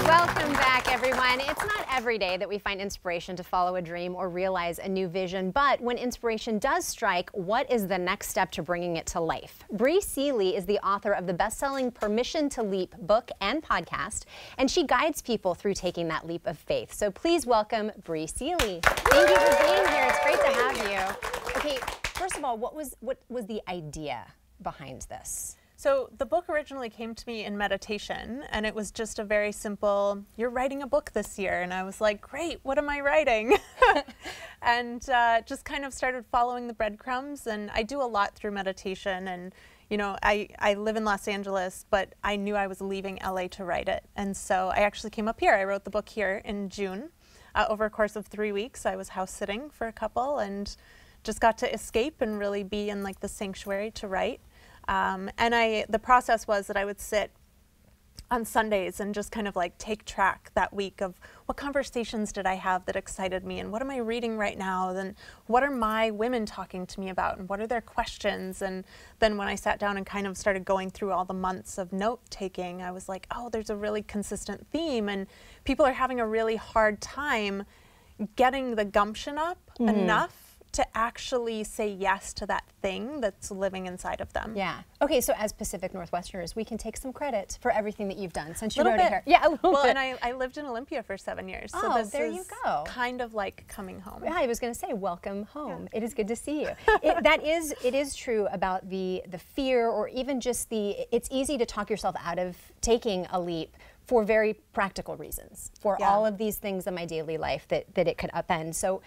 Welcome back, everyone. It's not every day that we find inspiration to follow a dream or realize a new vision, but when inspiration does strike, what is the next step to bringing it to life? Bri Seeley is the author of the best-selling Permission to Leap book and podcast, and she guides people through taking that leap of faith. So please welcome Bri Seeley. Thank you for being here. It's great to have you. Okay, first of all, what was the idea behind this? So the book originally came to me in meditation, and it was just a very simple, you're writing a book this year. And I was like, great, what am I writing? And just kind of started following the breadcrumbs. And I do a lot through meditation. And, you know, I live in Los Angeles, but I knew I was leaving LA to write it. And so I actually came up here. I wrote the book here in June. Over a course of 3 weeks, I was house sitting for a couple and just got to escape and really be in like the sanctuary to write. And the process was that I would sit on Sundays and just kind of like take track that week of what conversations did I have that excited me, and what am I reading right now, then what are my women talking to me about, and what are their questions. And then when I sat down and kind of started going through all the months of note taking, I was like, oh, there's a really consistent theme, and people are having a really hard time getting the gumption up enough to actually say yes to that thing that's living inside of them. Yeah. Okay, so as Pacific Northwesterners, we can take some credit for everything that you've done since you wrote it here. Yeah, a little bit. And I lived in Olympia for 7 years, so oh, this there is you go. Kind of like coming home. Yeah, I was going to say, welcome home. Yeah. It is good to see you. It is true about the fear, or even just it's easy to talk yourself out of taking a leap for very practical reasons, for all of these things in my daily life that it could upend. So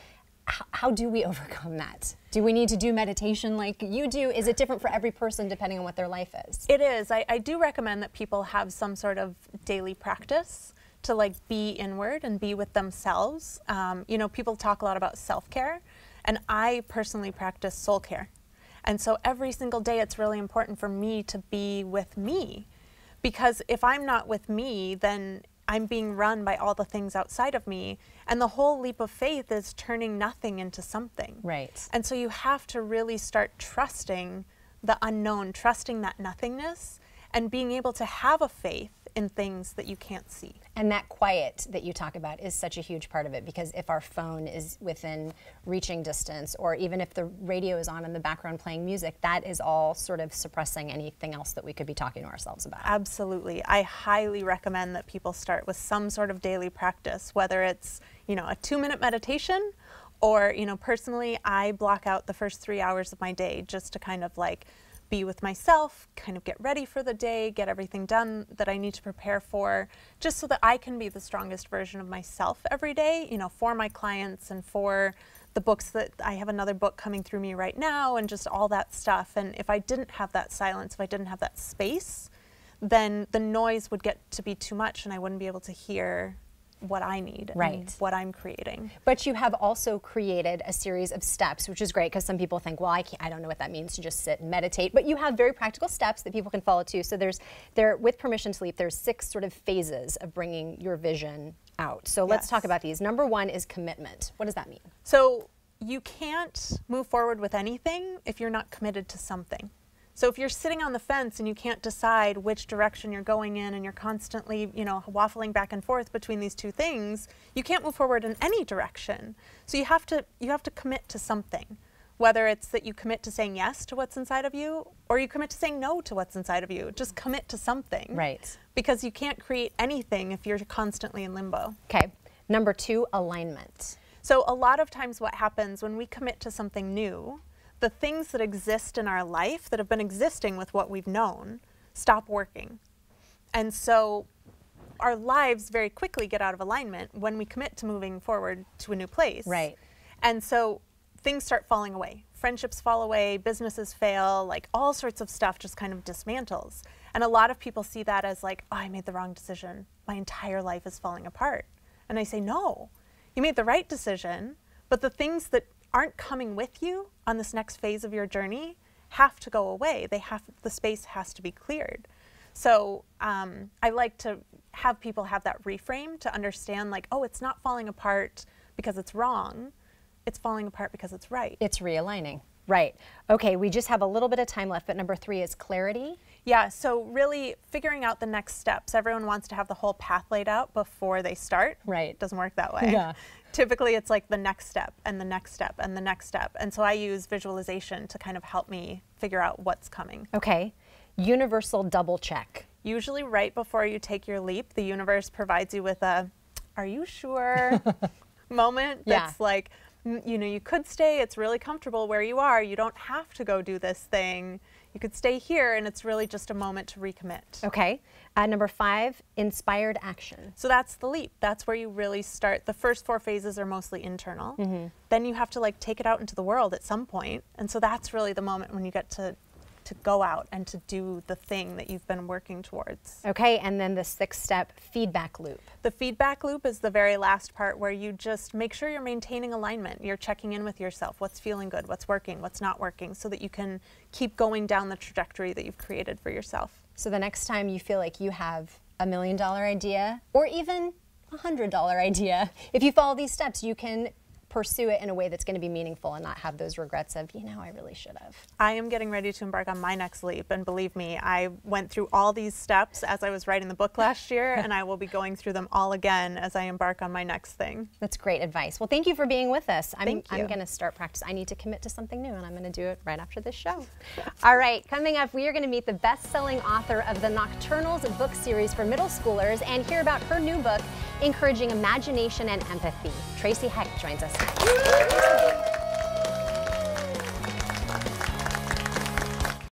how do we overcome that? Do we need to do meditation like you do? Is it different for every person depending on what their life is? It is. I do recommend that people have some sort of daily practice to like be inward and be with themselves. You know, people talk a lot about self-care, and I personally practice soul care. And so every single day it's really important for me to be with me, because if I'm not with me, then I'm being run by all the things outside of me, and the whole leap of faith is turning nothing into something. Right. And so you have to really start trusting the unknown, trusting that nothingness, and being able to have a faith in things that you can't see. And that quiet that you talk about is such a huge part of it, because if our phone is within reaching distance, or even if the radio is on in the background playing music, that is all sort of suppressing anything else that we could be talking to ourselves about. Absolutely. I highly recommend that people start with some sort of daily practice, whether it's, you know, a 2-minute meditation, or, you know, personally, I block out the first 3 hours of my day just to kind of like be with myself, kind of get ready for the day, get everything done that I need to prepare for, just so that I can be the strongest version of myself every day, you know, for my clients and for the books that I have another book coming through me right now, and just all that stuff. And if I didn't have that silence, if I didn't have that space, then the noise would get to be too much, and I wouldn't be able to hear what I need, and what I'm creating. But you have also created a series of steps, which is great, because some people think, well, I don't know what that means to just sit and meditate. But you have very practical steps that people can follow too. So with Permission to Leap, there's 6 sort of phases of bringing your vision out. So let's talk about these. Number 1 is commitment. What does that mean? So you can't move forward with anything if you're not committed to something. So if you're sitting on the fence and you can't decide which direction you're going in, and you're constantly, you know, waffling back and forth between these two things, you can't move forward in any direction. So you have to commit to something, whether it's that you commit to saying yes to what's inside of you, or you commit to saying no to what's inside of you. Just commit to something. Right. Because you can't create anything if you're constantly in limbo. Okay. Number 2, alignment. So a lot of times what happens when we commit to something new, the things that exist in our life that have been existing with what we've known stop working. And so our lives very quickly get out of alignment when we commit to moving forward to a new place. Right. And so things start falling away. Friendships fall away, businesses fail, like all sorts of stuff just kind of dismantles. And a lot of people see that as like, oh, I made the wrong decision. My entire life is falling apart. And I say, no, you made the right decision, but the things that aren't coming with you on this next phase of your journey have to go away. The space has to be cleared. So I like to have people have that reframe to understand, like, oh, it's not falling apart because it's wrong. It's falling apart because it's right. It's realigning. Right. Okay, we just have a little bit of time left, but number 3 is clarity. Yeah, so really figuring out the next steps. Everyone wants to have the whole path laid out before they start. Right. It doesn't work that way. Yeah. Typically it's like the next step and the next step and the next step. And so I use visualization to kind of help me figure out what's coming. Okay. Universal double check. Usually right before you take your leap, the universe provides you with a, are you sure moment that's like, you know, you could stay, it's really comfortable where you are. You don't have to go do this thing. You could stay here, and it's really just a moment to recommit. Okay. Number 5, inspired action. So that's the leap. That's where you really start. The first 4 phases are mostly internal. Then you have to like take it out into the world at some point. And so that's really the moment when you get to go out and to do the thing that you've been working towards. Okay, and then the 6th step, feedback loop. The feedback loop is the very last part where you just make sure you're maintaining alignment. You're checking in with yourself. What's feeling good? What's working? What's not working? So that you can keep going down the trajectory that you've created for yourself. So the next time you feel like you have $1 million idea or even $100 idea, if you follow these steps, you can pursue it in a way that's going to be meaningful and not have those regrets of, you know, I really should have. I am getting ready to embark on my next leap, and believe me, I went through all these steps as I was writing the book last year, and I will be going through them all again as I embark on my next thing. That's great advice. Well, thank you for being with us. I'm you. going to start practice. I need to commit to something new, and I'm going to do it right after this show. All right, coming up, we are going to meet the best-selling author of the Nocturnals book series for middle schoolers and hear about her new book, Encouraging Imagination and Empathy. Tracy Heck joins us next.